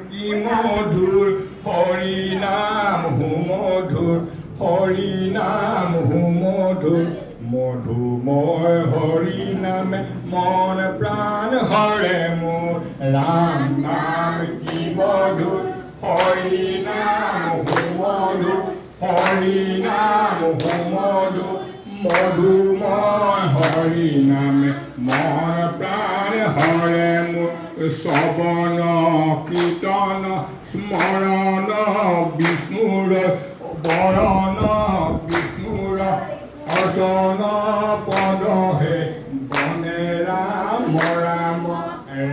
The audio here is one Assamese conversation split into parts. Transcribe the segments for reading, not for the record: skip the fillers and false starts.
কি মধুর হরি নাম মধুর হরি নাম মধুর মধুময় হরি নামে মন প্রাণ হরে মোর রাম নাম কি মধুর হরি নাম মধুর হরি নাম মধুর মধুময় হরি নামে মন প্রাণ হরে মোর শ্রবণ কীর্তন স্মরণ বিষ্ণুর বরণ বিষ্ণুর অসন পদ হে বনে রাম রাম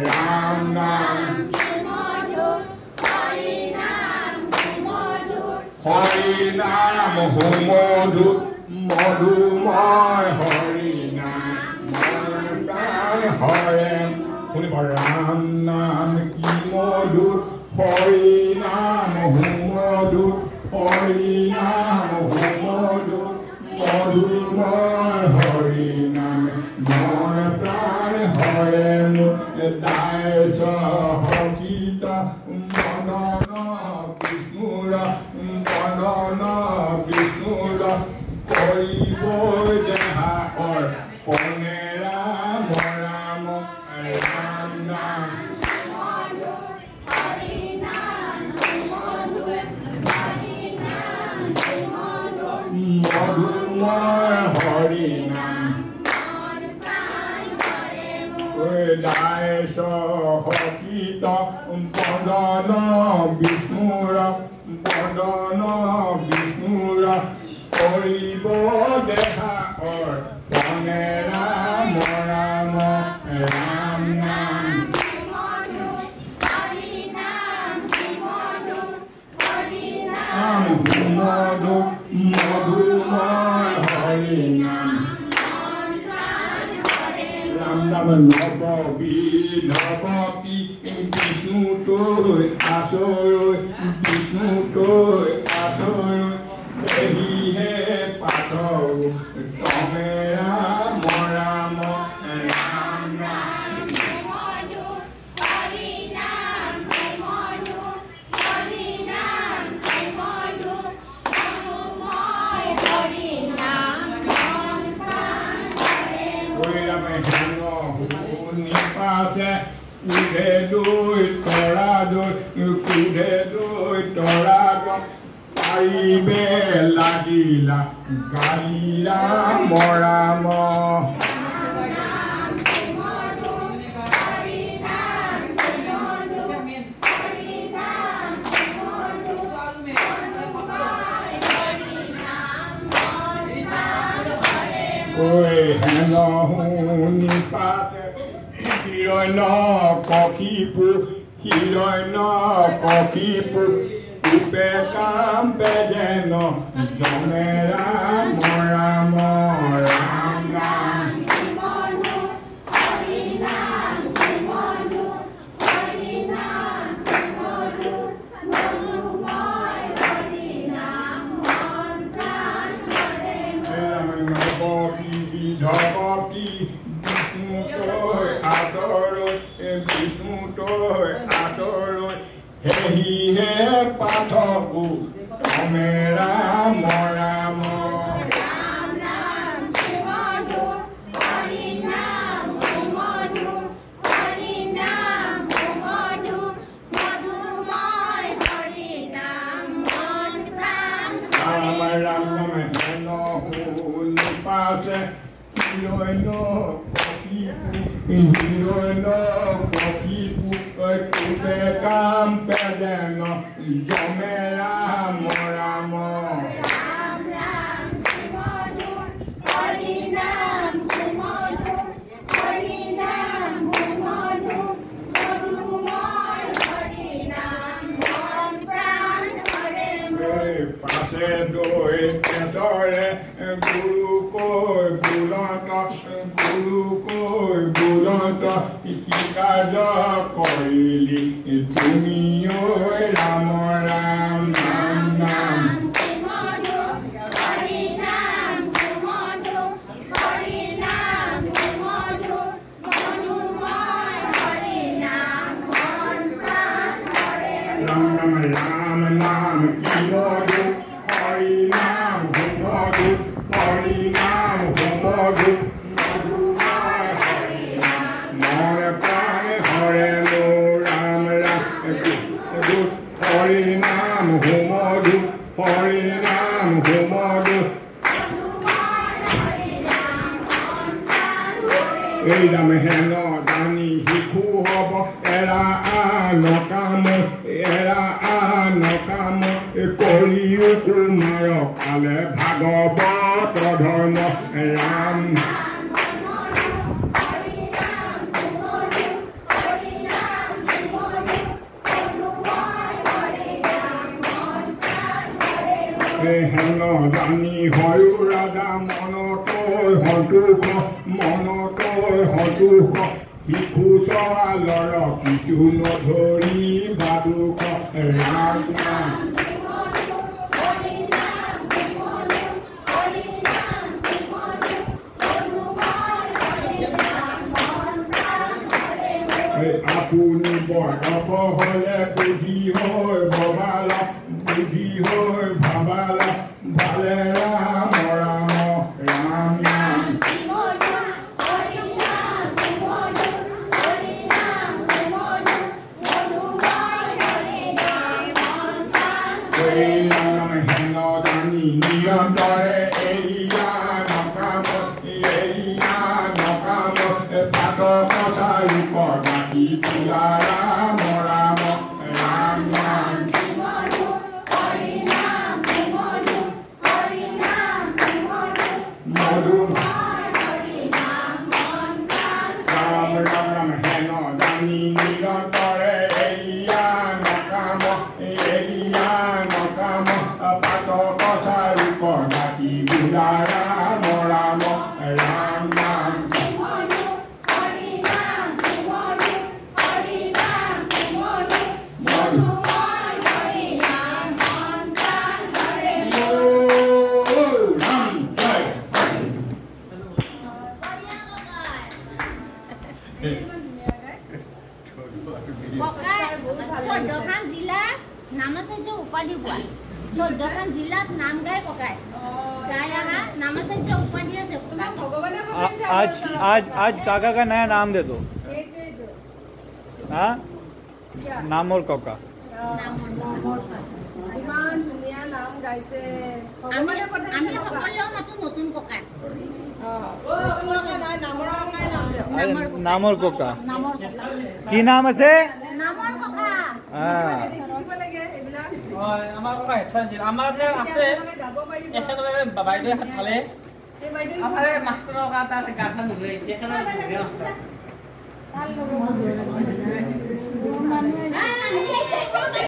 রাম নাম হরি নাম মধুর মধুময় হরি নাম মন প্রাণ হরে রাম নাম কি মধুর হরি নাম মধুর হরি নাম মধুর মধুময় হরি নাম মন প্রাণ হরে দায় সহিত বদন বিষ্ণুর বদন বিষ্ণুর করিব দেহা পনে রাম রাম রাম নাম মধুময় হরি নাম দায় সহিত বদন বিষ্ণুর বদন বিষ্ণুর করিব দেখা পনে রাম রাম রাম নাম মধু মধুময় হরি নাম রাম নাম নববিধি বিষ্ণু তোর আশয় বিষ্ণু তোর আশয় এই হে পাঠ তমে রাম রাম রাম নাম নিপাছে কুধে দৈ তৰা দৈ কুধে দৈ তৰা দৈ পাৰিবে লাগিলা গালি ৰাম ৰাম হেন নিপাছে হিৰণ্য কশিপু হিৰণ্য কশিপু ৰূপে কাম্পে যেন জনে ৰাম ৰাম ৰাম নাম নববিধি বিষ্ণু তোৰ আচৰণ বিষ্ণু তোৰ আচৰণ হেহি হে পাঠকু তমে ৰাম ৰাম ৰাম নাম হেন নিপাছে হিৰণ্য কশিপু ৰূপে কাম্পে যেন জমে ৰাম ৰাম পাছে দৈ পেছৰে গুৰু কৈ বুলত কি কাৰ্য কৰিলি তুমি ঐ ৰাম ৰাম নাম নাম Ram Ram Ram Nam Ki Modu Hari Nam Hu Modu Hari Nam Hu Modu More Prane Hare Mo Ram Ram Hari Nam Hu Modu Hari Nam Hu Modu Ei Ram Heno Dani Hiku Hobo Era Anokamo Era Anokamo Koli Ukumaro Ale Bhagavata Dharma Ram Heno Dani Hoyu Radha Monotoi Hotuko Monotoi Hotuko Hiku Soa Loro Kichu no Dhori Baduko Ram Apuni boy Apo Hole Buddhi Hoi Babala Buddhi Hoi Babala Bale Ram Ramo Ram Ram Ei Ram Heno Dani Niyandore Eya Nakamo Eya Nakamo Pato Kosai Kormati Piyara Moramo Ram Ram Modu Ram Ram Heno Dani Niyandore Eya Nakamo Eya Nakamo Pato Kosai Kormati Piyara Moramo Ram Ram চৌধ্যখান জিলা নাম আছে যে উপাধি পোৱা 14খান জিলাত নাম গাই ককাই গাই আহা नाम আছে যে উপাধি আছে आज काका का नया नाम दे दो हाँ नाम और काका ইমান ধুনীয়া নাম গাইছে আমি সকলেও মাতো নতুন ককা नाम और काका নামৰ ককা की नाम আছে নামৰ ককা हाँ আমাৰ ককা হেড আছিল আমাৰ আছে একেলগে বাইদেউ হাত ভালে আমাৰ মাষ্টৰৰ কাটা আছে গাছ নুধে একেলগে মাষ্টৰ